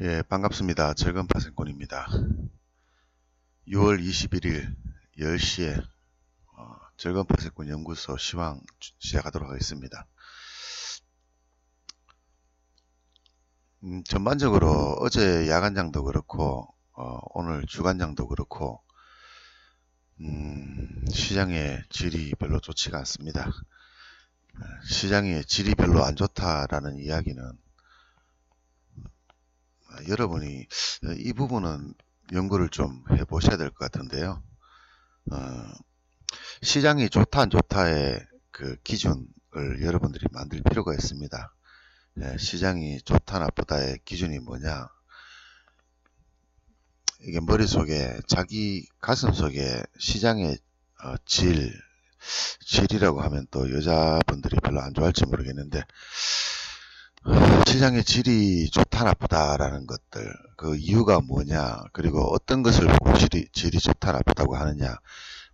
예, 반갑습니다. 절건파생꾼입니다. 6월 21일 10시에 절건파생꾼 연구소 시황 시작하도록 하겠습니다. 전반적으로 어제 야간장도 그렇고 오늘 주간장도 그렇고 시장의 질이 별로 좋지가 않습니다. 시장의 질이 별로 안 좋다라는 이야기는 여러분이 이 부분은 연구를 좀 해보셔야 될 것 같은데요. 시장이 좋다 안 좋다의 그 기준을 여러분들이 만들 필요가 있습니다. 시장이 좋다 나쁘다의 기준이 뭐냐, 이게 머릿속에 자기 가슴속에 시장의 질이라고 하면 또 여자분들이 별로 안 좋아할지 모르겠는데, 시장의 질이 좋다 나쁘다라는 것들, 그 이유가 뭐냐, 그리고 어떤 것을 보고 질이 좋다 나쁘다고 하느냐,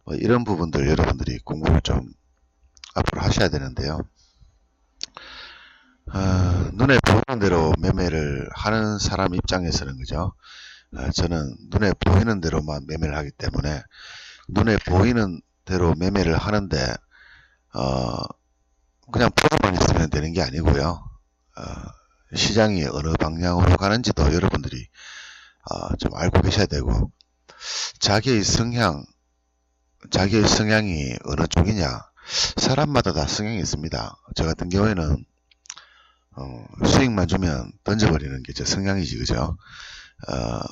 뭐 이런 부분들 여러분들이 공부를 좀 앞으로 하셔야 되는데요. 눈에 보이는 대로 매매를 하는 사람 입장에서는 그죠, 저는 눈에 보이는 대로만 매매를 하기 때문에 눈에 보이는 대로 매매를 하는데 그냥 보고만 있으면 되는 게 아니고요. 시장이 어느 방향으로 가는지도 여러분들이 좀 알고 계셔야 되고, 자기의 성향이 어느 쪽이냐, 사람마다 다 성향이 있습니다. 저 같은 경우에는 수익만 주면 던져버리는 게 제 성향이지, 그죠?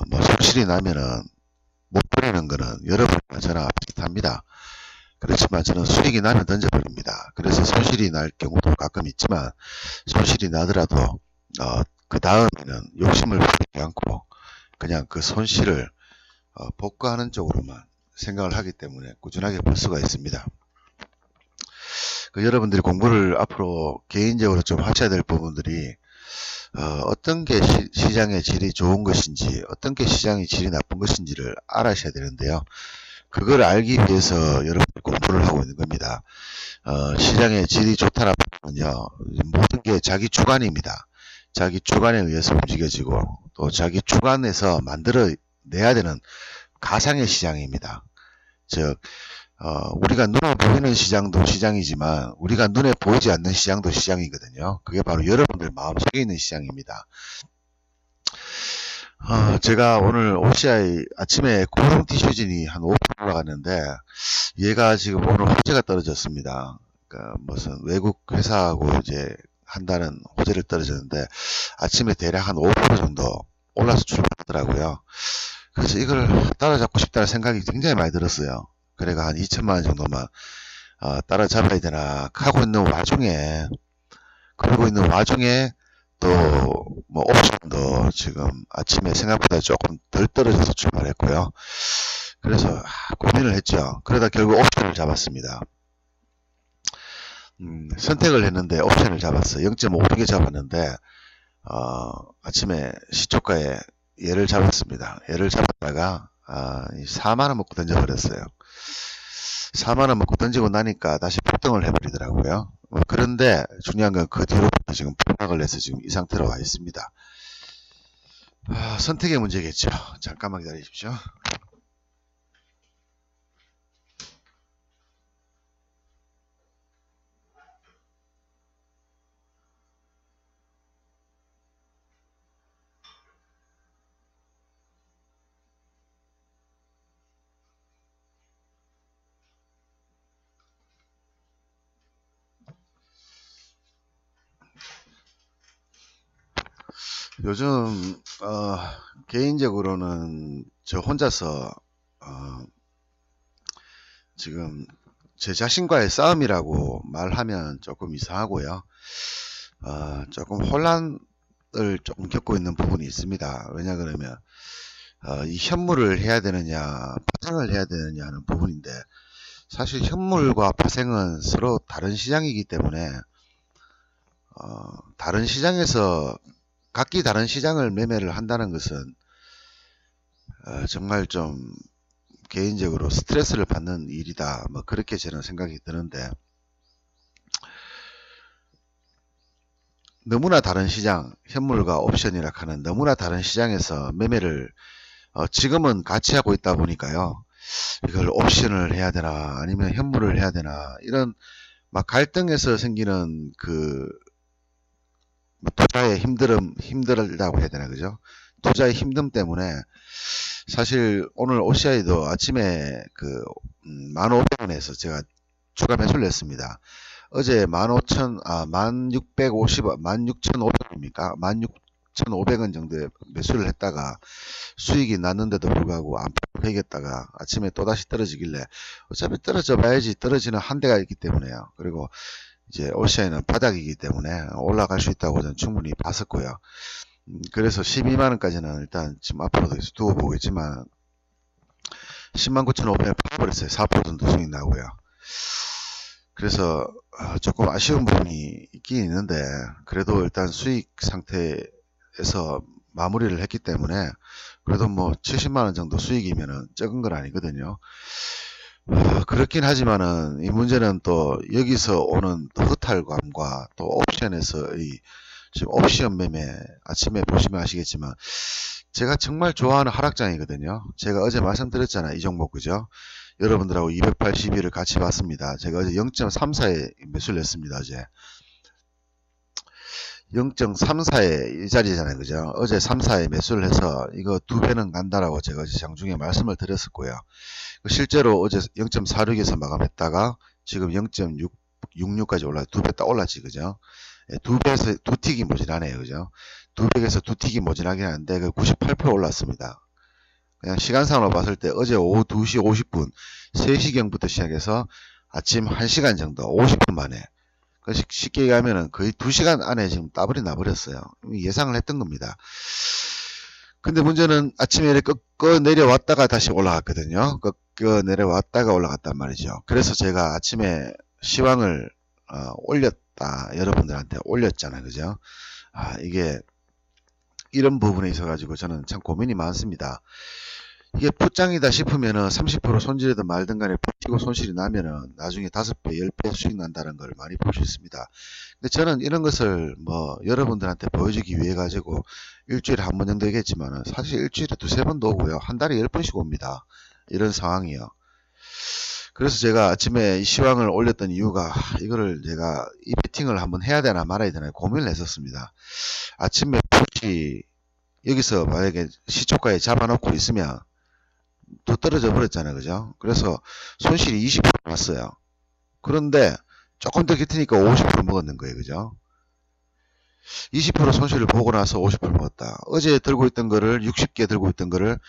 뭐 손실이 나면은 못 버리는 거는 여러분과 저랑 비슷합니다. 그렇지만 저는 수익이 나면 던져버립니다. 그래서 손실이 날 경우도 가끔 있지만, 손실이 나더라도 그 다음에는 욕심을 부리지 않고 그냥 그 손실을 복구하는 쪽으로만 생각을 하기 때문에 꾸준하게 벌 수가 있습니다. 여러분들이 공부를 앞으로 개인적으로 좀 하셔야 될 부분들이 어떤 게 시장의 질이 좋은 것인지, 어떤 게 시장의 질이 나쁜 것인지를 알아셔야 되는데요. 그걸 알기 위해서 여러분들 공부를 하고 있는 겁니다. 시장의 질이 좋다 나쁘면요, 모든 게 자기 주관입니다. 자기 주관에 의해서 움직여지고 또 자기 주관에서 만들어내야 되는 가상의 시장입니다. 즉 우리가 눈에 보이는 시장도 시장이지만 우리가 눈에 보이지 않는 시장도 시장이거든요. 그게 바로 여러분들 마음속에 있는 시장입니다. 제가 오늘 OCI 아침에 고령 티슈진이 한 5% 올라갔는데, 얘가 지금 오늘 호재가 떨어졌습니다. 그러니까 무슨 외국 회사하고 이제 한다는 호재를 떨어졌는데, 아침에 대략 한 5% 정도 올라서 출발하더라고요. 그래서 이걸 따라잡고 싶다는 생각이 굉장히 많이 들었어요. 그래가 한 2천만 원 정도만 따라잡아야 되나 하고 있는 와중에, 그러고 있는 와중에 또 뭐 옵션도 지금 아침에 생각보다 조금 덜 떨어져서 출발했고요. 그래서 고민을 했죠. 그러다 결국 옵션을 잡았습니다. 선택을 했는데 옵션을 잡았어요. 0.5개 잡았는데 아침에 시초가에 얘를 잡았습니다. 얘를 잡았다가 4만원 먹고 던져버렸어요. 4만원 먹고 던지고 나니까 다시 폭등을 해버리더라고요. 그런데 중요한 건 그 뒤로부터 지금 폭락을 해서 지금 이 상태로 와 있습니다. 선택의 문제겠죠. 잠깐만 기다리십시오. 요즘 개인적으로는 저 혼자서 지금 제 자신과의 싸움이라고 말하면 조금 이상하고요. 조금 혼란을 조금 겪고 있는 부분이 있습니다. 왜냐 그러면 이 현물을 해야 되느냐 파생을 해야 되느냐 하는 부분인데, 사실 현물과 파생은 서로 다른 시장이기 때문에 다른 시장에서 각기 다른 시장을 매매를 한다는 것은 정말 좀 개인적으로 스트레스를 받는 일이다, 뭐 그렇게 저는 생각이 드는데, 너무나 다른 시장, 현물과 옵션이라 하는 너무나 다른 시장에서 매매를 지금은 같이 하고 있다 보니까요. 이걸 옵션을 해야 되나 아니면 현물을 해야 되나 이런 막 갈등에서 생기는 투자의 힘들다고 해야 되나 그죠? 투자의 힘듦 때문에 사실 오늘 OCI도 아침에 15,000원에서 제가 추가 매수를 했습니다. 어제 1650원, 16,500원입니까? 16,500원 정도에 매수를 했다가 수익이 났는데도 불구하고 안 팔겠다가 아침에 또다시 떨어지길래 어차피 떨어져 봐야지 떨어지는 한 대가 있기 때문에요. 그리고 이제 OCI는 바닥이기 때문에 올라갈 수 있다고 저는 충분히 봤었고요. 그래서 12만원까지는 일단 지금 앞으로도 두고 보겠지만 109,500원 팔아버렸어요. 4% 정도 수익 나고요. 그래서 조금 아쉬운 부분이 있긴 있는데 그래도 일단 수익 상태에서 마무리를 했기 때문에 그래도 뭐 70만원 정도 수익이면은 적은 건 아니거든요. 그렇긴 하지만은 이 문제는 또 여기서 오는 허탈감과 또 옵션에서의 지금 옵션 매매 아침에 보시면 아시겠지만 제가 정말 좋아하는 하락장이거든요. 제가 어제 말씀드렸잖아요. 이 종목 그죠? 여러분들하고 280일을 같이 봤습니다. 제가 어제 0.34에 매수를 했습니다. 어제 0.34에 이 자리잖아요. 그죠? 어제 3,4에 매수를 해서 이거 2배는 간다라고 제가 어제 장중에 말씀을 드렸었고요. 실제로 어제 0.46에서 마감했다가 지금 0.66까지 올라 2배 딱 올랐지. 그죠? 2배에서 2틱이 모자라네요. 그죠? 200에서 2틱이 모자라긴 하는데 98% 올랐습니다. 그냥 시간상으로 봤을 때 어제 오후 2시 50분 3시경부터 시작해서 아침 1시간 정도 50분 만에 쉽게 얘기하면은 거의 2시간 안에 지금 따블이 나버렸어요. 예상을 했던 겁니다. 근데 문제는 아침에 이렇게 꺾어 내려왔다가 다시 올라갔거든요. 꺾어 내려왔다가 올라갔단 말이죠. 그래서 제가 아침에 시황을 올렸다. 여러분들한테 올렸잖아요. 그죠? 이게 이런 부분에 있어 가지고 저는 참 고민이 많습니다. 이게 풋장이다 싶으면은 30% 손질이든 말든 간에 버티고 손실이 나면은 나중에 5배, 10배 수익 난다는 걸 많이 볼 수 있습니다. 근데 저는 이런 것을 뭐 여러분들한테 보여주기 위해 가지고 일주일에 한 번 정도 얘기했지만은 사실 일주일에 2-3번도 오고요. 한 달에 10번씩 옵니다. 이런 상황이요. 그래서 제가 아침에 이 시황을 올렸던 이유가 이거를 제가 이 베팅을 한번 해야 되나 말아야 되나 고민을 했었습니다. 아침에 풋이 여기서 만약에 시초가에 잡아놓고 있으면 또 떨어져 버렸잖아요. 그죠? 그래서 손실이 20% 났어요. 그런데 조금 더 깃으니까 50% 먹었는 거예요. 그죠? 20% 손실을 보고 나서 50% 먹었다. 어제 들고 있던 거를 60개 들고 있던 거를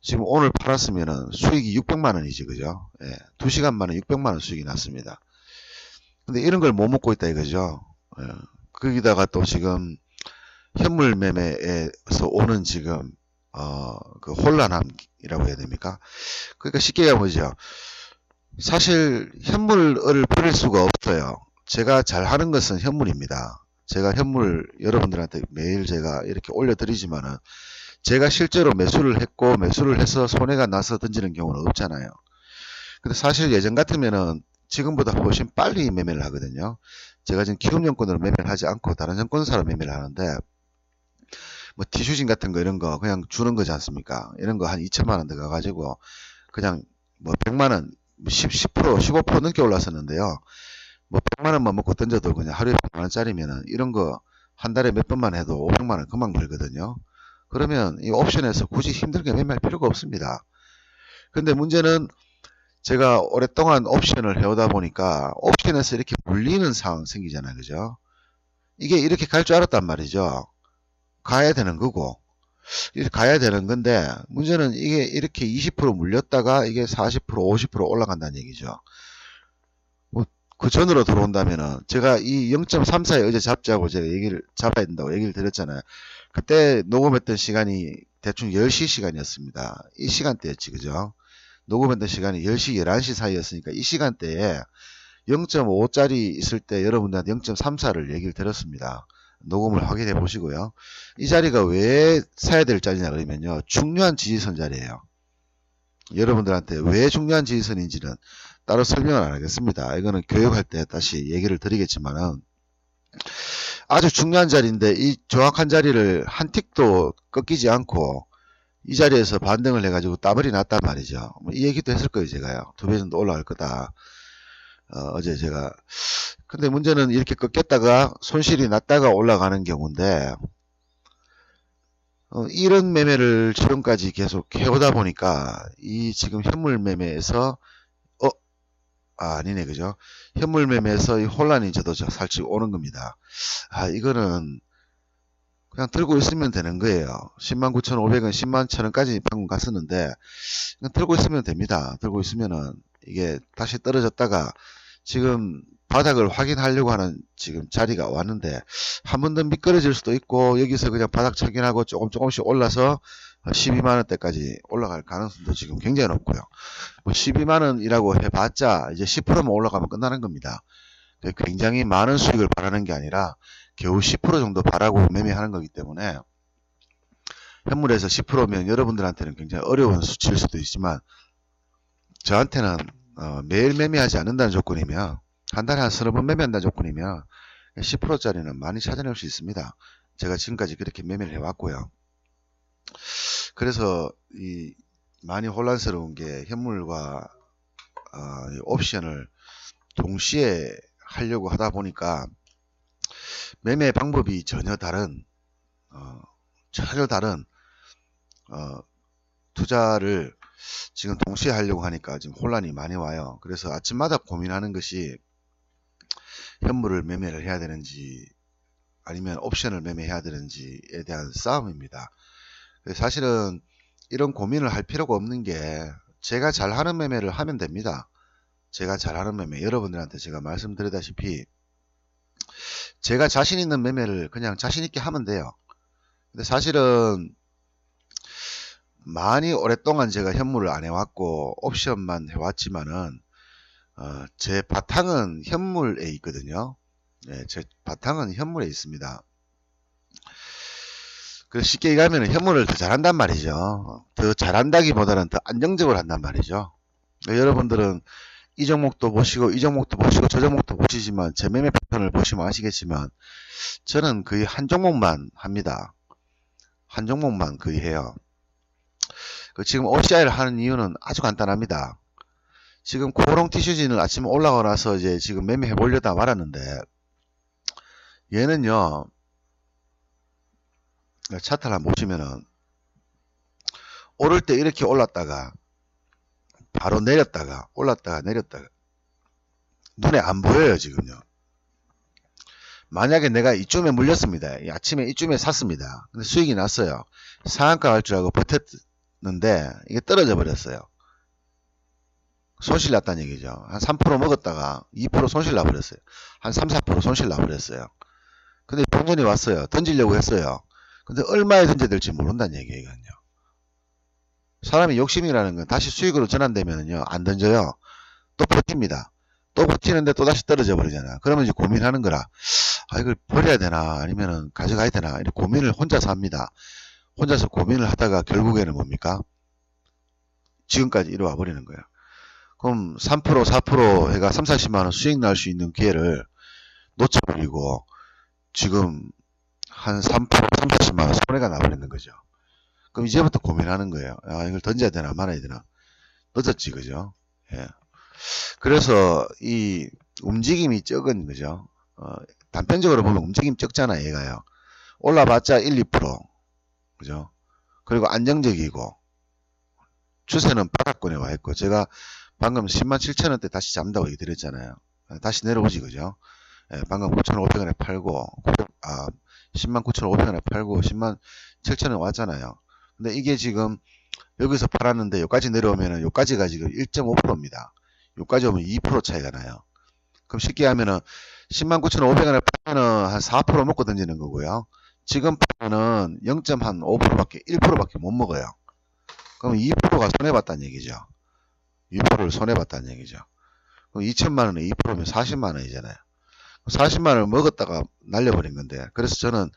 지금 오늘 팔았으면은 수익이 600만원이지. 그죠? 예, 2시간 만에 600만원 수익이 났습니다. 근데 이런 걸 못 먹고 있다 이거죠. 예, 거기다가 또 지금 현물 매매에서 오는 지금 그 혼란함이라고 해야 됩니까? 그러니까 쉽게 얘기하면 사실 현물을 버릴 수가 없어요. 제가 잘 하는 것은 현물입니다. 제가 현물 여러분들한테 매일 제가 이렇게 올려드리지만은 제가 실제로 매수를 했고 매수를 해서 손해가 나서 던지는 경우는 없잖아요. 근데 사실 예전 같으면은 지금보다 훨씬 빨리 매매를 하거든요. 제가 지금 기업용권으로 매매를 하지 않고 다른 정권사로 매매를 하는데 뭐 티슈진 같은 거 이런 거 그냥 주는 거지 않습니까? 이런 거 한 2천만원 들어가 가지고 그냥 뭐 100만원 10% 15% 넘게 올랐었는데요. 뭐 100만원만 먹고 던져도 그냥 하루에 100만원짜리면은 이런 거 한 달에 몇 번만 해도 500만원 금방 벌거든요. 그러면 이 옵션에서 굳이 힘들게 매매할 필요가 없습니다. 근데 문제는 제가 오랫동안 옵션을 해오다 보니까 옵션에서 이렇게 물리는 상황 생기잖아요. 그죠? 이게 이렇게 갈 줄 알았단 말이죠. 가야 되는 거고 이렇게 가야 되는 건데 문제는 이게 이렇게 20% 물렸다가 이게 40% 50% 올라간다는 얘기죠. 뭐 그 전으로 들어온다면은 제가 이 0.34에 어제 잡자고 제가 얘기를 잡아야 된다고 얘기를 드렸잖아요. 그때 녹음했던 시간이 대충 10시 시간이었습니다. 이 시간대였지 그죠? 녹음했던 시간이 10시 11시 사이였으니까 이 시간대에 0.5짜리 있을 때 여러분들한테 0.34를 얘기를 드렸습니다. 녹음을 확인해 보시고요. 이 자리가 왜 사야 될 자리냐 그러면요. 중요한 지지선 자리예요. 여러분들한테 왜 중요한 지지선인지는 따로 설명을 안 하겠습니다. 이거는 교육할 때 다시 얘기를 드리겠지만은 아주 중요한 자리인데 이 정확한 자리를 한 틱도 꺾이지 않고 이 자리에서 반등을 해가지고 따블이 났단 말이죠. 이 얘기도 했을 거예요, 제가요. 2배 정도 올라갈 거다. 어제 제가. 근데 문제는 이렇게 꺾였다가 손실이 났다가 올라가는 경우인데, 이런 매매를 지금까지 계속 해오다 보니까, 이 지금 현물 매매에서, 아니네, 그죠? 현물 매매에서 이 혼란이 저도 살짝 오는 겁니다. 이거는 그냥 들고 있으면 되는 거예요. 109,500원, 101,000원까지 방금 갔었는데, 그냥 들고 있으면 됩니다. 들고 있으면은 이게 다시 떨어졌다가 지금 바닥을 확인하려고 하는 지금 자리가 왔는데 한 번 더 미끄러질 수도 있고 여기서 그냥 바닥 확인하고 조금씩 올라서 12만원대까지 올라갈 가능성도 지금 굉장히 높고요. 뭐 12만원이라고 해봤자 이제 10%만 올라가면 끝나는 겁니다. 굉장히 많은 수익을 바라는 게 아니라 겨우 10% 정도 바라고 매매하는 거기 때문에 현물에서 10%면 여러분들한테는 굉장히 어려운 수치일 수도 있지만 저한테는 매일 매매하지 않는다는 조건이면 한 달에 한 서너 번 매매한다는 조건이면 10%짜리는 많이 찾아낼 수 있습니다. 제가 지금까지 그렇게 매매를 해왔고요. 그래서 이 많이 혼란스러운 게 현물과 옵션을 동시에 하려고 하다 보니까 매매 방법이 전혀 다른 투자를 지금 동시에 하려고 하니까 지금 혼란이 많이 와요. 그래서 아침마다 고민하는 것이 현물을 매매를 해야 되는지 아니면 옵션을 매매해야 되는지에 대한 싸움입니다. 사실은 이런 고민을 할 필요가 없는 게 제가 잘하는 매매를 하면 됩니다. 제가 잘하는 매매, 여러분들한테 제가 말씀드리다시피 제가 자신 있는 매매를 그냥 자신 있게 하면 돼요. 근데 사실은 많이 오랫동안 제가 현물을 안 해왔고 옵션만 해왔지만은 제 바탕은 현물에 있거든요. 네, 제 바탕은 현물에 있습니다. 그래서 쉽게 얘기하면 현물을 더 잘한단 말이죠. 더 잘한다기보다는 더 안정적으로 한단 말이죠. 그러니까 여러분들은 이 종목도 보시고 이 종목도 보시고 저 종목도 보시지만 제 매매 패턴을 보시면 아시겠지만 저는 거의 한 종목만 합니다. 한 종목만 거의 해요. 지금 OCI를 하는 이유는 아주 간단합니다. 지금 코롱 티슈진을 아침에 올라가고 나서 이제 지금 매매해 보려다 말았는데 얘는요 차트를 한번 보시면은 오를 때 이렇게 올랐다가 바로 내렸다가 올랐다가 내렸다가 눈에 안 보여요 지금요. 만약에 내가 이쯤에 물렸습니다. 아침에 이쯤에 샀습니다. 근데 수익이 났어요. 상한가 갈 줄 알고 버텼는데 이게 떨어져 버렸어요. 손실 났다는 얘기죠. 한 3% 먹었다가 2% 손실 나버렸어요. 한 3, 4% 손실 나버렸어요. 근데 본전이 왔어요. 던지려고 했어요. 근데 얼마에 던져야 될지 모른다는 얘기거든요. 사람이 욕심이라는 건 다시 수익으로 전환되면요 안 던져요. 또 버팁니다. 또 버티는데 또 다시 떨어져 버리잖아. 그러면 이제 고민하는 거라. 이걸 버려야 되나 아니면은 가져가야 되나 이렇게 고민을 혼자서 합니다. 혼자서 고민을 하다가 결국에는 뭡니까? 지금까지 이뤄와 버리는 거예요. 그럼 3% 4% 해가 3, 40만원 수익 날 수 있는 기회를 놓쳐버리고 지금 한 3%, 3, 40만원 손해가 나버리는 거죠. 그럼 이제부터 고민하는 거예요. 이걸 던져야 되나 말아야 되나. 늦었지 그죠. 예. 그래서 이 움직임이 적은 거죠. 단편적으로 보면 움직임 적잖아 얘가요. 올라봤자 1, 2% 그죠. 그리고 안정적이고 추세는 바닥권에 와 있고 제가 방금 107,000원대 다시 잡는다고 얘기 드렸잖아요. 다시 내려오지 그죠. 예, 방금 9,500원에 팔고 109,500원에 팔고 107,000원 왔잖아요. 근데 이게 지금 여기서 팔았는데 여기까지 내려오면은 여기까지가 지금 1.5%입니다. 여기까지 오면 2% 차이가 나요. 그럼 쉽게 하면은 109,500원에 팔면은 한 4% 먹고 던지는 거고요. 지금 팔면은 0.5%밖에 1%밖에 못 먹어요. 그럼 2%가 손해봤다는 얘기죠. 2%를 손해봤다는 얘기죠. 그럼 2천만원에 2%면 40만원이잖아요. 40만원을 먹었다가 날려버린 건데 그래서 저는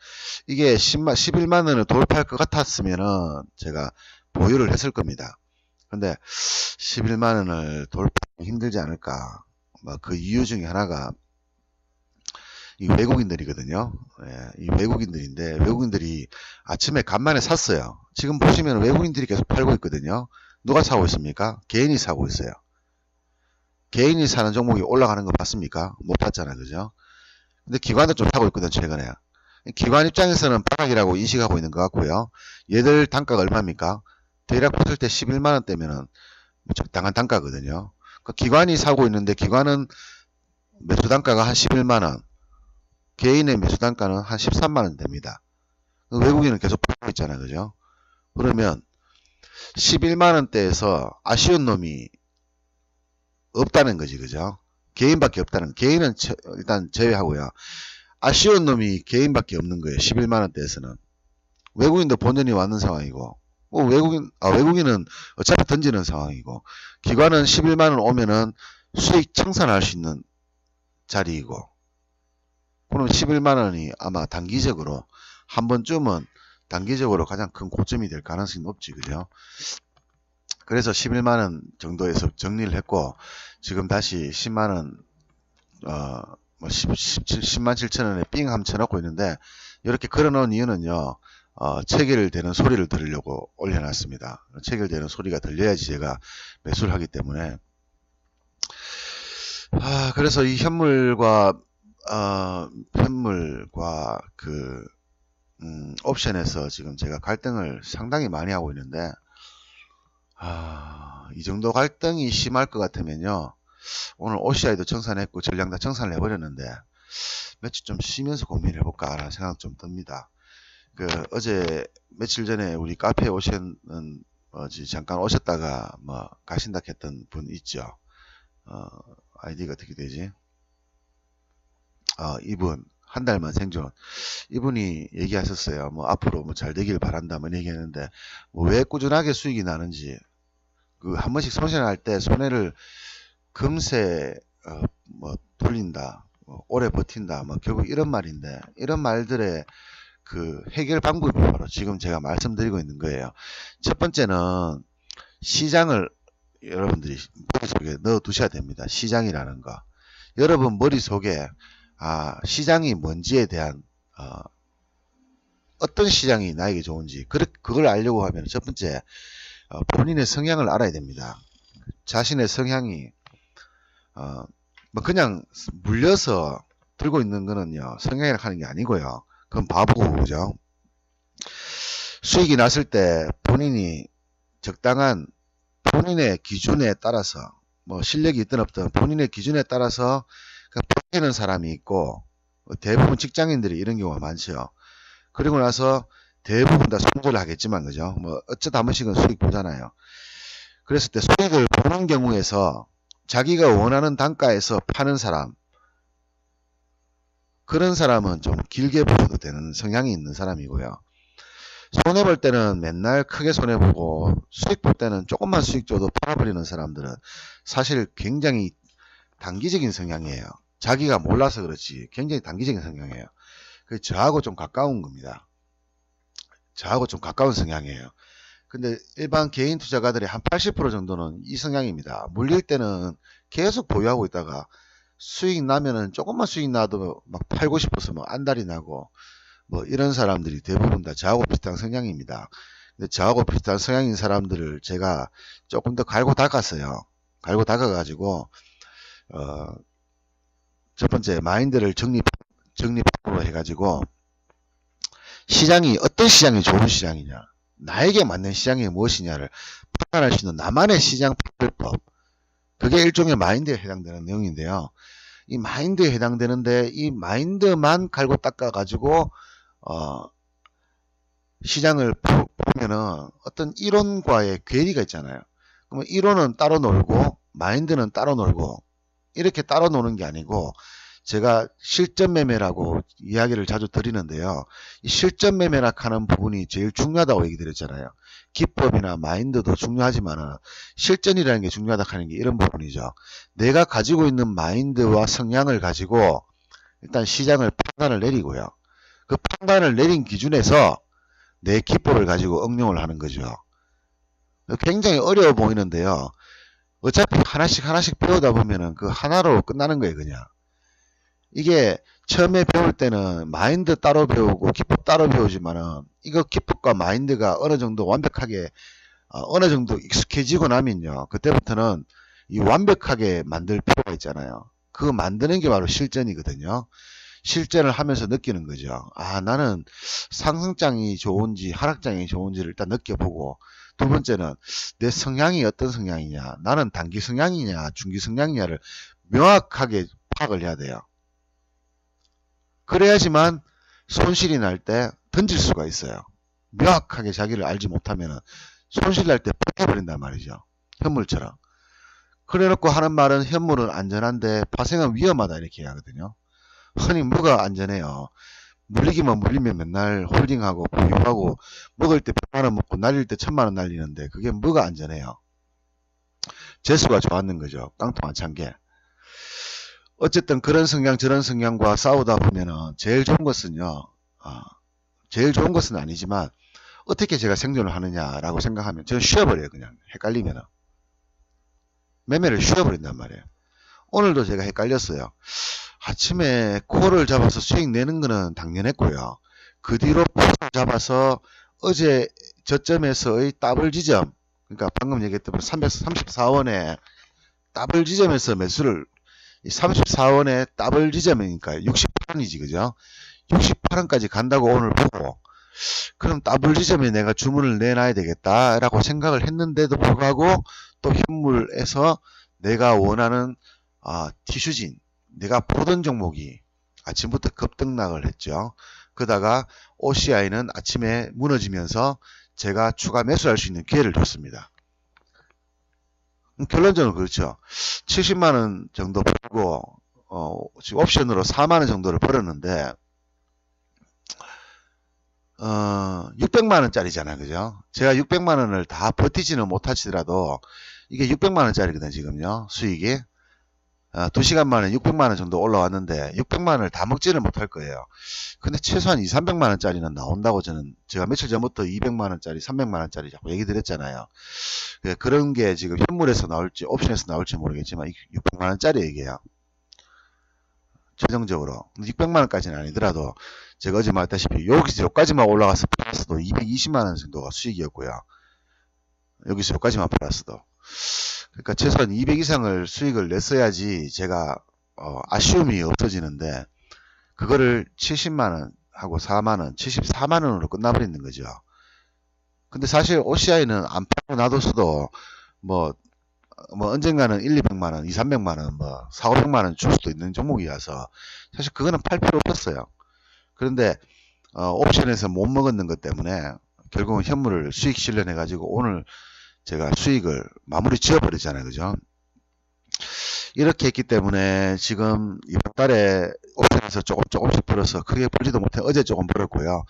이게 11만원을 돌파할 것 같았으면은 제가 보유를 했을 겁니다. 근데 11만원을 돌파하기 힘들지 않을까. 그 이유 중에 하나가 이 외국인들이거든요. 예, 이 외국인들인데 외국인들이 아침에 간만에 샀어요. 지금 보시면 외국인들이 계속 팔고 있거든요. 누가 사고 있습니까? 개인이 사고 있어요. 개인이 사는 종목이 올라가는 거 봤습니까? 못 봤잖아요. 그죠? 근데 기관도 좀 사고 있거든 최근에. 기관 입장에서는 바닥이라고 인식하고 있는 것 같고요. 얘들 단가가 얼마입니까? 대략 봤을 때 11만원대면은 적당한 단가거든요. 그 기관이 사고 있는데 기관은 매수 단가가 한 11만원, 개인의 매수 단가는 한 13만원 됩니다. 외국인은 계속 팔고 있잖아요. 그죠? 그러면 11만원대에서 아쉬운 놈이 없다는 거지. 그죠? 개인밖에 없다는, 개인은 일단 제외하고요. 아쉬운 놈이 개인밖에 없는 거예요. 11만원대에서는. 외국인도 본전이 왔는 상황이고, 뭐 외국인은 어차피 던지는 상황이고, 기관은 11만원 오면은 수익 청산할 수 있는 자리이고, 그럼 11만원이 아마 단기적으로, 한 번쯤은 단기적으로 가장 큰 고점이 될 가능성이 높지, 그죠? 그래서 11만원 정도에서 정리를 했고, 지금 다시 10만원, 뭐 10만 7천원에 삥 한번 쳐놓고 있는데, 이렇게 걸어놓은 이유는요, 체결되는 소리를 들으려고 올려놨습니다. 체결되는 소리가 들려야지 제가 매수를 하기 때문에. 그래서 이 현물과 옵션에서 지금 제가 갈등을 상당히 많이 하고 있는데, 이 정도 갈등이 심할 것 같으면요, 오늘 OCI도 청산했고 전량 다 청산을 해버렸는데 며칠 좀 쉬면서 고민을 해볼까 라는 생각 좀 듭니다. 어제 며칠 전에 우리 카페에 오신 잠깐 오셨다가 뭐 가신다 했던 분 있죠. 아이디가 어떻게 되지? 이분 한 달만 생존, 이분이 얘기하셨어요. 뭐 앞으로 뭐 잘 되길 바란다 뭐 얘기했는데, 뭐 왜 꾸준하게 수익이 나는지, 한 번씩 손실할 때 손해를 금세 뭐 돌린다, 오래 버틴다, 뭐 결국 이런 말인데, 이런 말들의 그 해결 방법이 바로 지금 제가 말씀드리고 있는 거예요. 첫 번째는 시장을 여러분들이 머릿속에 넣어 두셔야 됩니다. 시장이라는 거. 여러분 머릿속에 시장이 뭔지에 대한 어떤 시장이 나에게 좋은지 그걸 알려고 하면 첫 번째 본인의 성향을 알아야 됩니다. 자신의 성향이 뭐 그냥 물려서 들고 있는 거는요, 성향이라 하는 게 아니고요. 그건 바보고, 그죠? 수익이 났을 때 본인이 적당한 본인의 기준에 따라서, 뭐 실력이 있든 없든 본인의 기준에 따라서 버티는 사람이 있고, 대부분 직장인들이 이런 경우가 많죠. 그리고 나서 대부분 다 손절을 하겠지만, 그죠? 뭐 어쩌다 한 번씩은 수익 보잖아요. 그랬을 때 수익을 보는 경우에서 자기가 원하는 단가에서 파는 사람, 그런 사람은 좀 길게 보셔도 되는 성향이 있는 사람이고요. 손해볼 때는 맨날 크게 손해보고 수익 볼 때는 조금만 수익 줘도 팔아버리는 사람들은 사실 굉장히 단기적인 성향이에요. 자기가 몰라서 그렇지 굉장히 단기적인 성향이에요. 저하고 좀 가까운 겁니다. 저하고 좀 가까운 성향이에요. 근데 일반 개인 투자가들의 한 80% 정도는 이 성향입니다. 물릴 때는 계속 보유하고 있다가 수익 나면은 조금만 수익 나도 막 팔고 싶어서 뭐 안달이 나고 뭐 이런 사람들이 대부분 다 저하고 비슷한 성향입니다. 근데 저하고 비슷한 성향인 사람들을 제가 조금 더 갈고 닦았어요. 갈고 닦아가지고 첫 번째 마인드를 정립으로 해가지고 시장이 어떤 시장이 좋은 시장이냐, 나에게 맞는 시장이 무엇이냐를 판단할 수 있는 나만의 시장 판별법, 그게 일종의 마인드에 해당되는 내용인데요. 이 마인드에 해당되는데 이 마인드만 갈고 닦아가지고 시장을 보면은 어떤 이론과의 괴리가 있잖아요. 그러면 이론은 따로 놀고 마인드는 따로 놀고 이렇게 따로 노는 게 아니고, 제가 실전 매매라고 이야기를 자주 드리는데요. 이 실전 매매라 하는 부분이 제일 중요하다고 얘기 드렸잖아요. 기법이나 마인드도 중요하지만 실전이라는 게 중요하다 하는 게 이런 부분이죠. 내가 가지고 있는 마인드와 성향을 가지고 일단 시장을 판단을 내리고요. 그 판단을 내린 기준에서 내 기법을 가지고 응용을 하는 거죠. 굉장히 어려워 보이는데요. 어차피 하나씩 배우다 보면은 그 하나로 끝나는 거예요, 그냥. 이게 처음에 배울 때는 마인드 따로 배우고 기법 따로 배우지만은 이거 기법과 마인드가 어느 정도 완벽하게 어느 정도 익숙해지고 나면요. 그때부터는 이 완벽하게 만들 필요가 있잖아요. 그 만드는 게 바로 실전이거든요. 실전을 하면서 느끼는 거죠. 아, 나는 상승장이 좋은지 하락장이 좋은지를 일단 느껴보고, 두 번째는 내 성향이 어떤 성향이냐, 나는 단기 성향이냐 중기 성향이냐를 명확하게 파악을 해야 돼요. 그래야지만 손실이 날 때 던질 수가 있어요. 명확하게 자기를 알지 못하면 손실 날 때 뺏겨버린단 말이죠. 현물처럼. 그래놓고 하는 말은 현물은 안전한데 파생은 위험하다 이렇게 하거든요. 아니 뭐가 안전해요. 물리기만 물리면 맨날 홀딩하고 보유하고 먹을 때 100만원 먹고 날릴 때 1000만원 날리는데 그게 뭐가 안전해요. 재수가 좋았는 거죠. 깡통 안 찬 게. 어쨌든 그런 성향 저런 성향과 싸우다 보면은 제일 좋은 것은요. 제일 좋은 것은 아니지만 어떻게 제가 생존을 하느냐라고 생각하면 저는 쉬어버려요. 그냥 헷갈리면은. 매매를 쉬어버린단 말이에요. 오늘도 제가 헷갈렸어요. 아침에 콜을 잡아서 수익 내는 거는 당연했고요. 그 뒤로 콜을 잡아서 어제 저점에서의 더블 지점, 그러니까 방금 얘기했던 334원에 더블 지점에서 매수를 34원에 더블 지점이니까 68원이지 그죠? 68원까지 간다고 오늘 보고 그럼 더블 지점에 내가 주문을 내놔야 되겠다라고 생각을 했는데도 불구하고 또 현물에서 내가 원하는 티슈진, 내가 보던 종목이 아침부터 급등락을 했죠. 그러다가 OCI는 아침에 무너지면서 제가 추가 매수할 수 있는 기회를 줬습니다. 결론적으로 그렇죠. 70만원 정도 벌고 지금 옵션으로 4만원 정도를 벌었는데 600만원짜리잖아요. 그죠? 제가 600만원을 다 버티지는 못하시더라도 이게 600만원짜리거든요. 지금요. 수익이 2시간 만에 600만원 정도 올라왔는데 600만원을 다 먹지는 못할 거예요. 근데 최소한 2, 300만원짜리는 나온다고 제가 며칠 전부터 200만원짜리, 300만원짜리 자꾸 얘기 드렸잖아요. 그런 게 지금 현물에서 나올지 옵션에서 나올지 모르겠지만 600만원짜리 얘기예요. 최종적으로 600만원까지는 아니더라도 제가 어제 말했다시피 여기까지만 올라가서 팔았어도 220만원 정도가 수익이었고요. 여기서 여기까지만 팔았어도. 그러니까 최소한 200 이상을 수익을 냈어야지 제가 아쉬움이 없어지는데 그거를 70만원 하고 4만원, 74만원으로 끝나버리는 거죠. 근데 사실 OCI는 안 팔고 놔뒀어도 뭐 언젠가는 1, 200만원, 2, 300만원, 뭐 4, 500만원 줄 수도 있는 종목이라서 사실 그거는 팔 필요 없었어요. 그런데 옵션에서 못 먹었는 것 때문에 결국은 현물을 수익 실현해 가지고 오늘 제가 수익을 마무리 지어버리잖아요. 그죠? 이렇게 했기 때문에 지금 이번 달에 옵션에서 조금씩 벌어서 크게 벌지도 못해 어제 조금 벌었고요.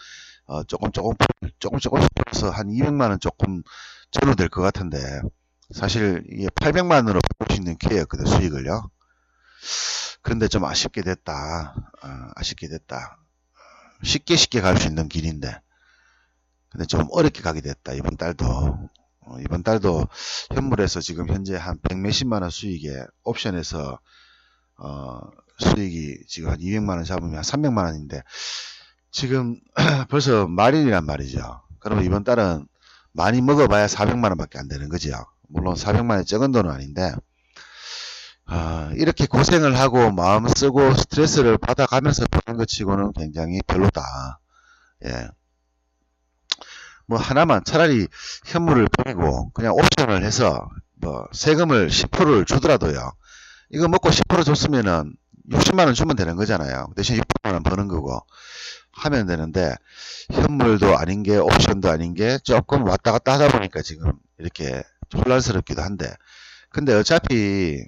조금씩 벌어서 한 200만원 조금 전후 될 것 같은데 사실 이게 800만원으로 벌 수 있는 기회였거든 수익을요. 그런데 좀 아쉽게 됐다. 아쉽게 됐다. 쉽게 갈 수 있는 길인데 근데 좀 어렵게 가게 됐다. 이번 달도 현물에서 지금 현재 한 100몇십만원 수익에 옵션에서 수익이 지금 한 200만원 잡으면 한 300만원인데 지금 벌써 말일이란 말이죠. 그러면 이번 달은 많이 먹어봐야 400만원 밖에 안 되는 거죠. 물론 400만원이 적은 돈은 아닌데 이렇게 고생을 하고 마음 쓰고 스트레스를 받아가면서 버는 것 치고는 굉장히 별로다. 예. 뭐 하나만 차라리 현물을 버리고 그냥 옵션을 해서 뭐 세금을 10%를 주더라도요. 이거 먹고 10% 줬으면은 60만원 주면 되는 거잖아요. 대신 600만원 버는 거고 하면 되는데 현물도 아닌 게 옵션도 아닌 게 조금 왔다 갔다 하다 보니까 지금 이렇게 혼란스럽기도 한데 근데 어차피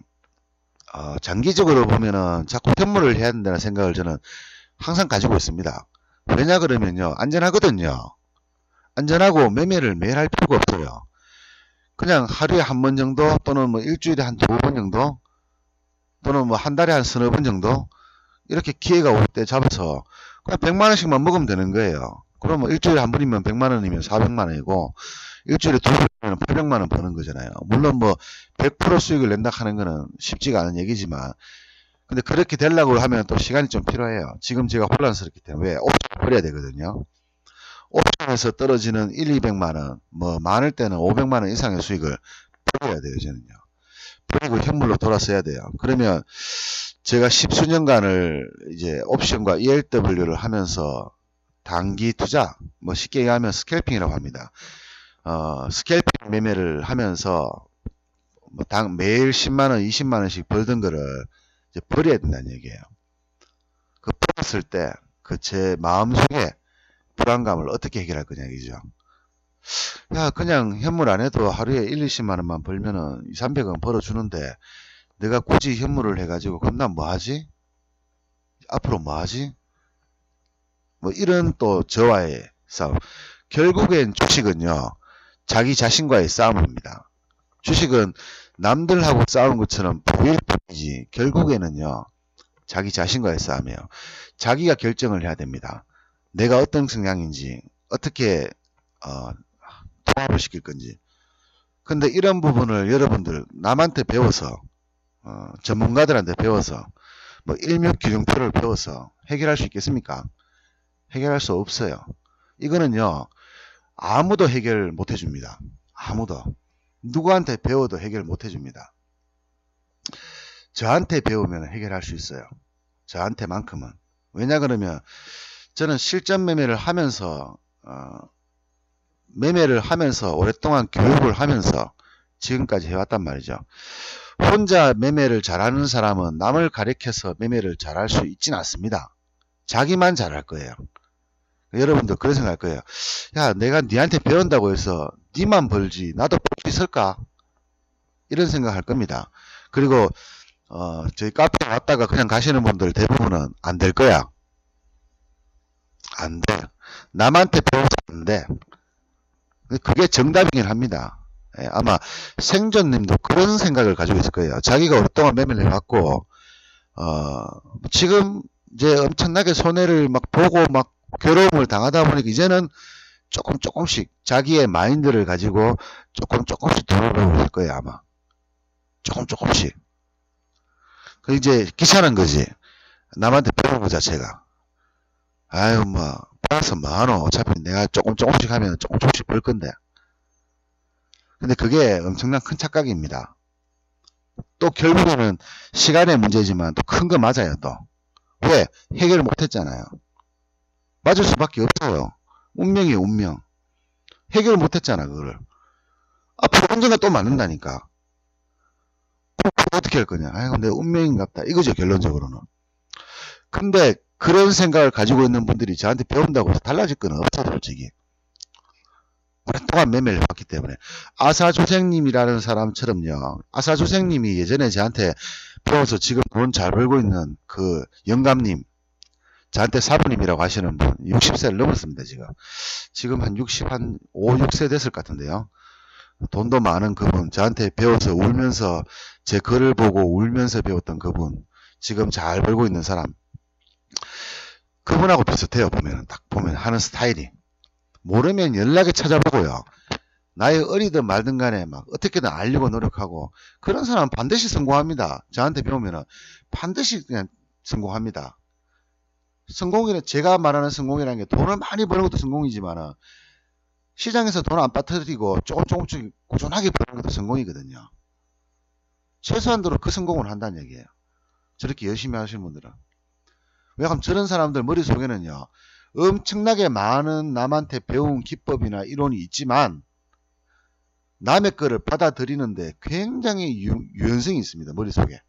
장기적으로 보면은 자꾸 현물을 해야 된다는 생각을 저는 항상 가지고 있습니다. 왜냐 그러면요. 안전하거든요. 안전하고 매매를 매일 할 필요가 없어요. 그냥 하루에 한 번 정도 또는 뭐 일주일에 한 2번 정도 또는 뭐 한 달에 한 서너 번 정도 이렇게 기회가 올 때 잡아서 그냥 100만원씩만 먹으면 되는 거예요. 그러면 일주일에 한 번이면 100만원이면 400만원이고 일주일에 2번이면 800만원 버는 거잖아요. 물론 뭐 100% 수익을 낸다 하는 거는 쉽지가 않은 얘기지만 근데 그렇게 되려고 하면 또 시간이 좀 필요해요. 지금 제가 혼란스럽기 때문에 왜? 옵션 버려야 되거든요. 옵션에서 떨어지는 1, 200만 원, 뭐 많을 때는 500만 원 이상의 수익을 버려야 돼요, 저는요. 버리고 현물로 돌아서야 돼요. 그러면 제가 십수년간을 이제 옵션과 ELW를 하면서 단기 투자, 뭐 쉽게 얘기하면 스캘핑이라고 합니다. 스캘핑 매매를 하면서 뭐 매일 10만원, 20만원씩 벌던 거를 이제 버려야 된다는 얘기예요. 그 벌었을 때 그 제 마음속에 불안감을 어떻게 해결할 거냐 이죠. 야, 그냥 현물 안 해도 하루에 1, 20만 원만 벌면은 2, 300원 벌어주는데 내가 굳이 현물을 해가지고 그럼 난 뭐 하지? 앞으로 뭐 하지? 뭐 이런 또 저와의 싸움. 결국엔 주식은요, 자기 자신과의 싸움입니다. 주식은 남들하고 싸우는 것처럼 보일 뿐이지 결국에는요, 자기 자신과의 싸움이에요. 자기가 결정을 해야 됩니다. 내가 어떤 성향인지, 어떻게 통합을 시킬 건지. 근데 이런 부분을 여러분들 남한테 배워서 전문가들한테 배워서 뭐 일목균형표를 배워서 해결할 수 있겠습니까? 해결할 수 없어요. 이거는요, 아무도 해결 못 해줍니다. 아무도. 누구한테 배워도 해결 못 해줍니다. 저한테 배우면 해결할 수 있어요. 저한테만큼은. 왜냐 그러면 저는 실전 매매를 하면서 오랫동안 교육을 하면서 지금까지 해왔단 말이죠. 혼자 매매를 잘하는 사람은 남을 가리켜서 매매를 잘할 수 있진 않습니다. 자기만 잘할 거예요. 여러분들 그런 생각할 거예요. 야, 내가 니한테 배운다고 해서 니만 벌지 나도 벌 수 있을까? 이런 생각할 겁니다. 그리고 저희 카페에 왔다가 그냥 가시는 분들 대부분은 안 될 거야. 안 돼. 남한테 배워서 안 돼. 그게 정답이긴 합니다. 예, 아마 생존님도 그런 생각을 가지고 있을 거예요. 자기가 오랫동안 매매를 해왔고 지금 이제 엄청나게 손해를 막 보고 막 괴로움을 당하다 보니까 이제는 조금씩 자기의 마인드를 가지고 조금씩 돌아보고 있을 거예요. 아마 조금씩. 그 이제 귀찮은 거지. 남한테 배우는 것 자체가. 아유 뭐 플러스 뭐하노. 어차피 내가 조금씩 하면 조금씩 벌 건데. 근데 그게 엄청난 큰 착각입니다. 또 결국에는 시간의 문제지만 또 큰 거 맞아요. 또 왜? 해결을 못했잖아요. 맞을 수밖에 없어요. 운명이에요. 운명. 해결을 못했잖아. 그거를. 앞으로 언젠가 또 맞는다니까. 어떻게 할 거냐. 아이고 내 운명인갑다. 이거죠. 결론적으로는. 근데 그런 생각을 가지고 있는 분들이 저한테 배운다고 해서 달라질 건 없어요. 솔직히. 오랫동안 매매를 해왔기 때문에. 아사조생님이라는 사람처럼요. 아사조생님이 예전에 저한테 배워서 지금 돈 잘 벌고 있는 그 영감님, 저한테 사부님이라고 하시는 분, 60세를 넘었습니다. 지금 한 5, 6세 됐을 것 같은데요. 돈도 많은 그분, 저한테 배워서 울면서 제 글을 보고 울면서 배웠던 그분, 지금 잘 벌고 있는 사람, 그분하고 비슷해요. 딱 보면 하는 스타일이. 모르면 연락에 찾아보고요. 나의 어리든 말든 간에 막 어떻게든 알려고 노력하고, 그런 사람은 반드시 성공합니다. 저한테 배우면은 반드시 그냥 성공합니다. 성공이란, 제가 말하는 성공이라는 게 돈을 많이 버는 것도 성공이지만 시장에서 돈 안 빠뜨리고 조금씩 꾸준하게 버는 것도 성공이거든요. 최소한도로 그 성공을 한다는 얘기예요. 저렇게 열심히 하시는 분들은. 왜냐하면 저런 사람들 머릿속에는요, 엄청나게 많은 남한테 배운 기법이나 이론이 있지만 남의 거를 받아들이는데 굉장히 유연성이 있습니다. 머릿속에.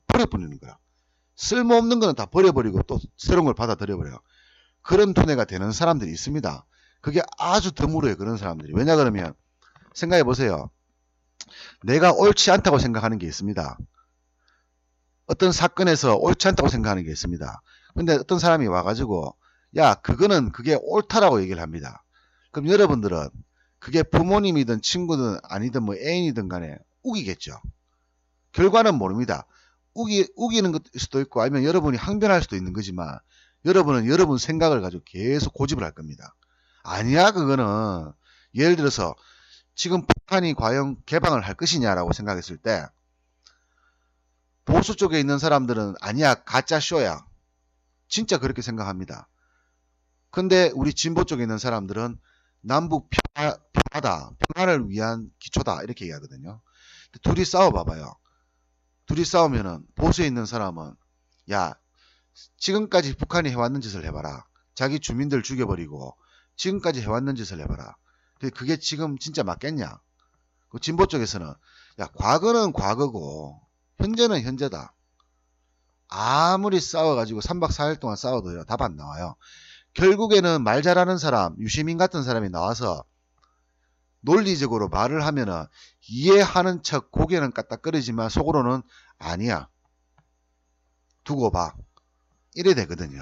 버려버리는 거야. 쓸모없는 거는 다 버려버리고 또 새로운 걸 받아들여버려요. 그런 두뇌가 되는 사람들이 있습니다. 그게 아주 드물어요. 그런 사람들이. 왜냐 그러면 생각해 보세요. 내가 옳지 않다고 생각하는 게 있습니다. 어떤 사건에서 옳지 않다고 생각하는 게 있습니다. 근데 어떤 사람이 와가지고 야 그게 옳다라고 얘기를 합니다. 그럼 여러분들은 그게 부모님이든 친구든 아니든 뭐 애인이든 간에 우기겠죠. 결과는 모릅니다. 우기는 것일 수도 있고 아니면 여러분이 항변할 수도 있는 거지만 여러분은 여러분 생각을 가지고 계속 고집을 할 겁니다. 아니야 그거는 예를 들어서 지금 북한이 과연 개방을 할 것이냐라고 생각했을 때 보수 쪽에 있는 사람들은 아니야, 가짜 쇼야. 진짜 그렇게 생각합니다. 근데 우리 진보 쪽에 있는 사람들은 남북 평화다, 평화를 위한 기초다 이렇게 얘기하거든요. 둘이 싸워봐봐요. 둘이 싸우면은 보수에 있는 사람은 야, 지금까지 북한이 해왔는 짓을 해봐라. 자기 주민들 죽여버리고 지금까지 해왔는 짓을 해봐라. 그게 지금 진짜 맞겠냐? 그 진보 쪽에서는 야, 과거는 과거고 현재는 현재다. 아무리 싸워가지고 3박 4일 동안 싸워도요, 답 안 나와요. 결국에는 말 잘하는 사람, 유시민 같은 사람이 나와서 논리적으로 말을 하면은 이해하는 척 고개는 까딱거리지만 속으로는 아니야, 두고 봐, 이래 되거든요.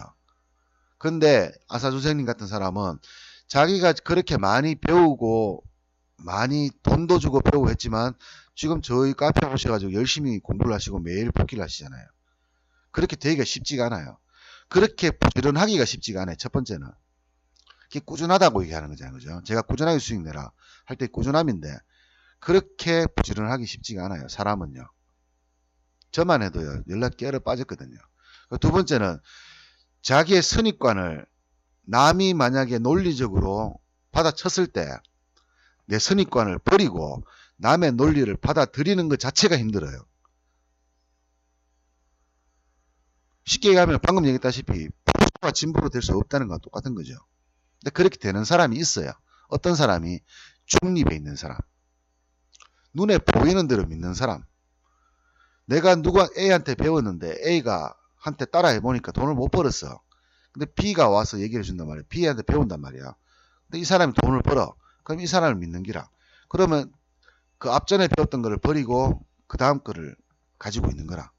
근데 아사주생님 같은 사람은 자기가 그렇게 많이 배우고 많이 돈도 주고 배우고 했지만 지금 저희 카페 오셔가지고 열심히 공부를 하시고 매일 복귀를 하시잖아요. 그렇게 되기가 쉽지가 않아요. 그렇게 부지런하기가 쉽지가 않아요. 첫 번째는 그게 꾸준하다고 얘기하는 거잖아요. 그죠? 제가 꾸준하게 수익 내라 할 때 꾸준함인데 그렇게 부지런하기 쉽지가 않아요. 사람은요. 저만 해도요, 연락 깨러 빠졌거든요. 두 번째는 자기의 선입관을 남이 만약에 논리적으로 받아쳤을 때 내 선입관을 버리고 남의 논리를 받아들이는 것 자체가 힘들어요. 쉽게 얘기하면 방금 얘기했다시피 보수가 진보로 될 수 없다는 거와 똑같은 거죠. 근데 그렇게 되는 사람이 있어요. 어떤 사람이 중립에 있는 사람, 눈에 보이는 대로 믿는 사람. 내가 누가 A한테 배웠는데 A가 한테 따라 해보니까 돈을 못 벌었어. 근데 B가 와서 얘기를 해준단 말이야. B한테 배운단 말이야. 근데 이 사람이 돈을 벌어. 그럼 이 사람을 믿는 기라. 그러면 그 앞전에 배웠던 거를 버리고 그 다음 거를 가지고 있는 거라.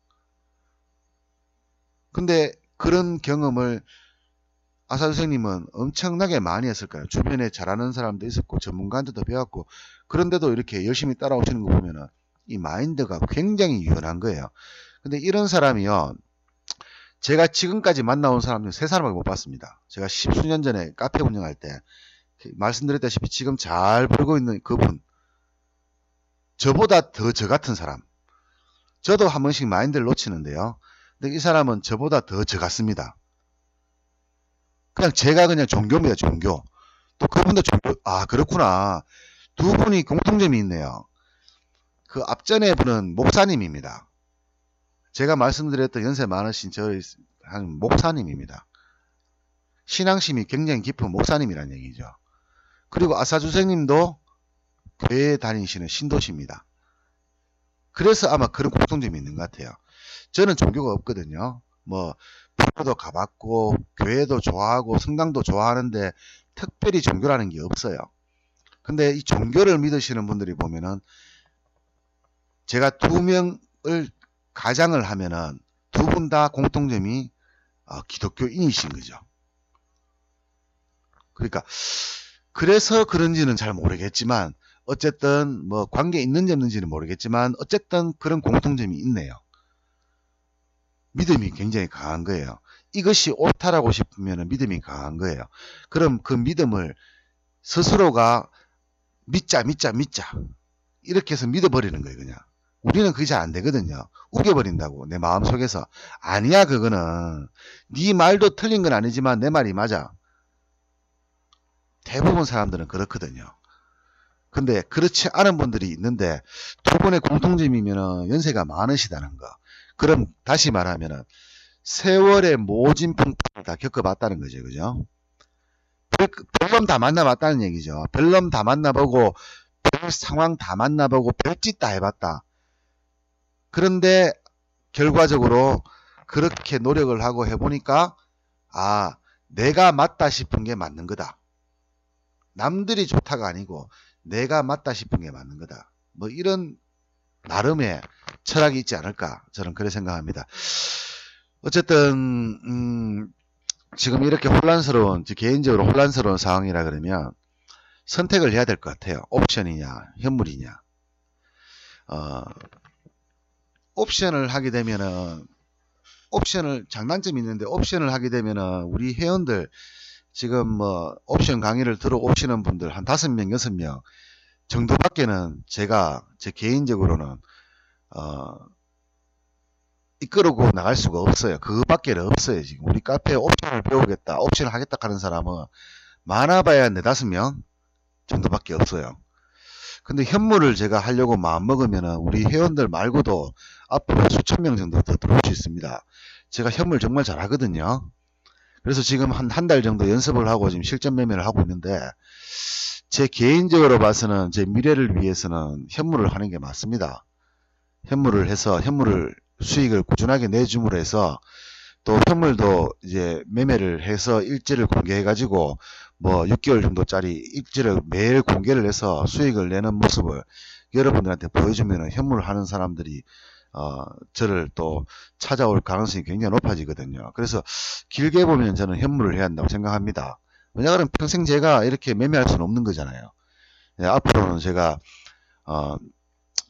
근데 그런 경험을 아사 선생님은 엄청나게 많이 했을 거예요. 주변에 잘하는 사람도 있었고 전문가한테도 배웠고, 그런데도 이렇게 열심히 따라오시는 거 보면은 이 마인드가 굉장히 유연한 거예요. 근데 이런 사람이요, 제가 지금까지 만나온 사람 중 3사람밖에 못 봤습니다. 제가 10수년 전에 카페 운영할 때 말씀드렸다시피 지금 잘 벌고 있는 그분, 저보다 더 저 같은 사람. 저도 한 번씩 마인드를 놓치는데요. 근데 이 사람은 저보다 더 저 같습니다. 그냥 제가 그냥 종교입니다. 종교. 또 그분도 종교. 아, 그렇구나. 두 분이 공통점이 있네요. 그 앞전에 분은 목사님입니다. 제가 말씀드렸던 연세 많으신 저희 한 목사님입니다. 신앙심이 굉장히 깊은 목사님이라는 얘기죠. 그리고 아사주생님도 교회 다니시는 신도시입니다. 그래서 아마 그런 공통점이 있는 것 같아요. 저는 종교가 없거든요. 뭐 부교도 가봤고 교회도 좋아하고 성당도 좋아하는데 특별히 종교라는 게 없어요. 근데 이 종교를 믿으시는 분들이 보면은 제가 2명을 가장을 하면은 두 분 다 공통점이 기독교인이신 거죠. 그러니까 그래서 그런지는 잘 모르겠지만 어쨌든 뭐 관계 있는지 없는지는 모르겠지만 어쨌든 그런 공통점이 있네요. 믿음이 굉장히 강한 거예요. 이것이 옳다라고 싶으면 믿음이 강한 거예요. 그럼 그 믿음을 스스로가 믿자 이렇게 해서 믿어버리는 거예요. 그냥 우리는 그게 잘 안 되거든요. 우겨버린다고 내 마음속에서. 아니야, 그거는 네 말도 틀린 건 아니지만 내 말이 맞아. 대부분 사람들은 그렇거든요. 근데 그렇지 않은 분들이 있는데 두 분의 공통점이면 연세가 많으시다는 거. 그럼 다시 말하면 세월의 모진 풍파를 다 겪어봤다는 거죠. 그죠? 별놈 다 만나봤다는 얘기죠. 별놈 다 만나보고 별 상황 다 만나보고 별짓 다 해봤다. 그런데 결과적으로 그렇게 노력을 하고 해보니까 아, 내가 맞다 싶은 게 맞는 거다. 남들이 좋다가 아니고 내가 맞다 싶은 게 맞는 거다. 뭐 이런 나름의 철학이 있지 않을까, 저는 그렇게 생각합니다. 어쨌든 지금 이렇게 혼란스러운, 개인적으로 혼란스러운 상황이라 그러면 선택을 해야 될 것 같아요. 옵션이냐 현물이냐. 옵션을 하게 되면은 장단점이 있는데 옵션을 하게 되면은 우리 회원들 지금 뭐 옵션 강의를 들어오시는 분들 한 5명 6명 정도밖에는 제가 제 개인적으로는 이끌고 나갈 수가 없어요. 그밖에 없어요. 지금 우리 카페 옵션을 배우겠다, 옵션을 하겠다 하는 사람은 많아봐야 4~5명 정도밖에 없어요. 근데 현물을 제가 하려고 마음먹으면 우리 회원들 말고도 앞으로 수천 명 정도 더 들어올 수 있습니다. 제가 현물 정말 잘하거든요. 그래서 지금 한 달 정도 연습을 하고 지금 실전 매매를 하고 있는데, 제 개인적으로 봐서는 제 미래를 위해서는 현물을 하는 게 맞습니다. 현물을 해서 현물을 수익을 꾸준하게 내줌으로 해서, 또 현물도 이제 매매를 해서 일지를 공개해 가지고 뭐 6개월 정도짜리 일지를 매일 공개를 해서 수익을 내는 모습을 여러분들한테 보여주면 현물을 하는 사람들이 저를 또 찾아올 가능성이 굉장히 높아지거든요. 그래서 길게 보면 저는 현물을 해야 한다고 생각합니다. 왜냐하면 평생 제가 이렇게 매매할 수는 없는 거잖아요. 네, 앞으로는 제가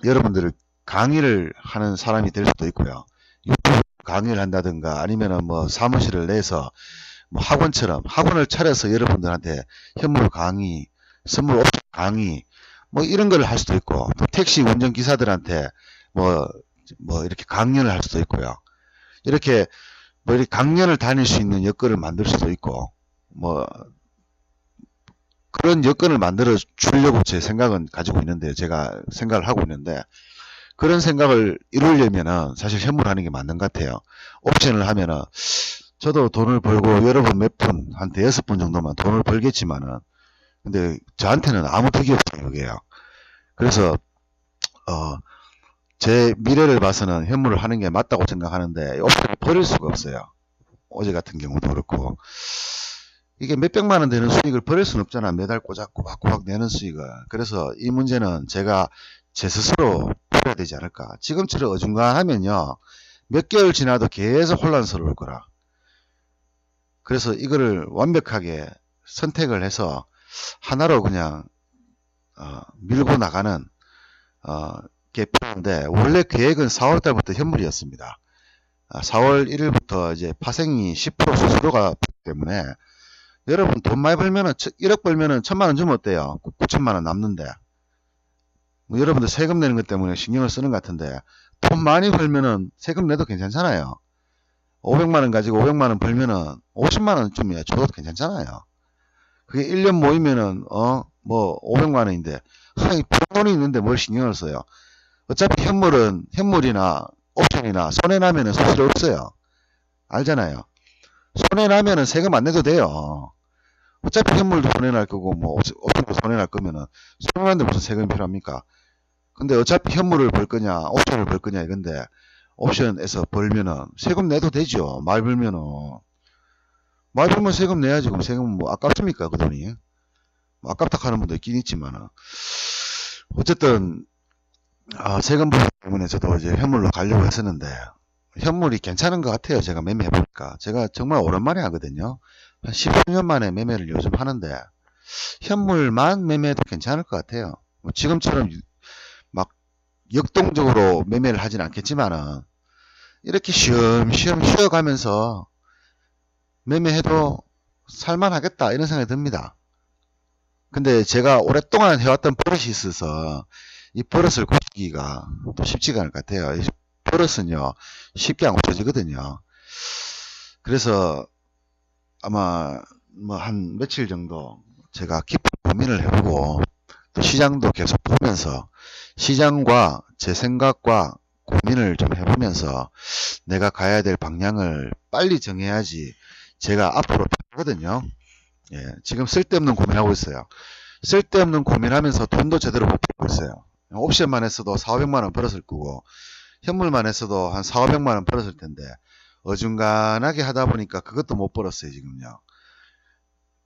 여러분들을 강의를 하는 사람이 될 수도 있고요. 유튜브 강의를 한다든가 아니면은 뭐 사무실을 내서 뭐 학원처럼 학원을 차려서 여러분들한테 현물 강의, 선물 옵션 강의 뭐 이런 걸 할 수도 있고, 또 택시 운전기사들한테 뭐 이렇게 강연을 할 수도 있고요. 이렇게 뭐 이렇게 강연을 다닐 수 있는 여건을 만들 수도 있고, 뭐 그런 여건을 만들어 주려고 제 생각은 가지고 있는데, 제가 생각을 하고 있는데, 그런 생각을 이루려면은 사실 현물하는 게 맞는 것 같아요. 옵션을 하면은 저도 돈을 벌고 여러분 몇 분, 한 5분 정도만 돈을 벌겠지만은, 근데 저한테는 아무 득이 없어요, 그게요. 그래서 제 미래를 봐서는 현물을 하는 게 맞다고 생각하는데, 옵션을 버릴 수가 없어요. 어제 같은 경우도 그렇고, 이게 몇백만 원 되는 수익을 버릴 수는 없잖아. 매달 꼬박꼬박 내는 수익을. 그래서 이 문제는 제가 제 스스로 풀어야 되지 않을까. 지금처럼 어중간하면요, 몇 개월 지나도 계속 혼란스러울 거라. 그래서 이거를 완벽하게 선택을 해서 하나로 그냥 밀고 나가는 게 필요한데, 원래 계획은 4월 달부터 현물이었습니다. 4월 1일부터 이제 파생이 10% 수수료가 붙기 때문에, 여러분 돈 많이 벌면은 1억 벌면은 1,000만 원 주면 어때요? 9천만 원 남는데. 뭐 여러분들 세금 내는 것 때문에 신경을 쓰는 것 같은데, 돈 많이 벌면은 세금 내도 괜찮잖아요. 500만 원 가지고 500만 원 벌면은 50만 원쯤이야 줘도 괜찮잖아요. 그게 1년 모이면은 뭐 500만 원인데, 돈이 있는데 뭘 신경을 써요. 어차피 현물이나 옵션이나 손해나면은 수수료 없어요. 알잖아요. 손해나면은 세금 안 내도 돼요. 어차피 현물도 손해날 거고 뭐 옵션도 손해날 거면은 손해나는데 무슨 세금이 필요합니까? 근데 어차피 현물을 벌 거냐 옵션을 벌 거냐 이건데, 옵션에서 벌면은 세금 내도 되죠. 많이 벌면은 많이 벌면 세금 내야지. 그럼 세금 뭐 아깝습니까 그 돈이? 뭐 아깝다 하는 분도 있긴 있지만은, 어쨌든 세금 부분 때문에 저도 이제 현물로 가려고 했었는데, 현물이 괜찮은 것 같아요. 제가 매매해보니까. 제가 정말 오랜만에 하거든요. 한 10년 만에 매매를 요즘 하는데, 현물만 매매해도 괜찮을 것 같아요. 뭐 지금처럼 막 역동적으로 매매를 하진 않겠지만은, 이렇게 쉬엄쉬엄 쉬어가면서 매매해도 살만하겠다 이런 생각이 듭니다. 근데 제가 오랫동안 해왔던 버릇이 있어서 이 버릇을 고치기가 또 쉽지가 않을 것 같아요. 이 버릇은요 쉽게 안 고쳐지거든요. 그래서 아마 뭐 한 며칠 정도 제가 깊은 고민을 해보고, 또 시장도 계속 보면서 시장과 제 생각과 고민을 좀 해보면서 내가 가야 될 방향을 빨리 정해야지 제가 앞으로 편하거든요. 예, 지금 쓸데없는 고민하고 있어요. 쓸데없는 고민하면서 돈도 제대로 못 벌고 있어요. 옵션만 했어도 4,500만 원 벌었을 거고, 현물만 했어도 한 4,500만 원 벌었을 텐데, 어중간하게 하다 보니까 그것도 못 벌었어요, 지금요.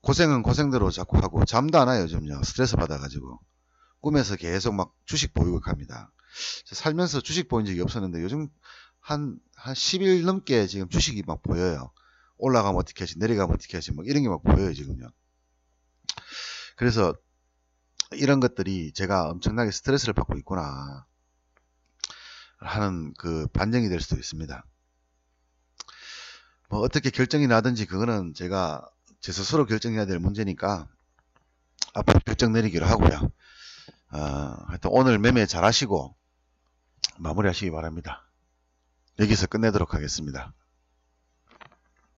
고생은 고생대로 자꾸 하고, 잠도 안 와요, 요즘요. 스트레스 받아가지고. 꿈에서 계속 막 주식 보이고 갑니다. 살면서 주식 보인 적이 없었는데, 요즘 한 10일 넘게 지금 주식이 막 보여요. 올라가면 어떻게 하지, 내려가면 어떻게 하지, 막 이런 게 막 보여요, 지금요. 그래서 이런 것들이 제가 엄청나게 스트레스를 받고 있구나 하는 그 반증이 될 수도 있습니다. 뭐 어떻게 결정이 나든지 그거는 제가 제 스스로 결정해야 될 문제니까 앞으로 결정 내리기로 하고요. 하여튼 오늘 매매 잘 하시고 마무리 하시기 바랍니다. 여기서 끝내도록 하겠습니다.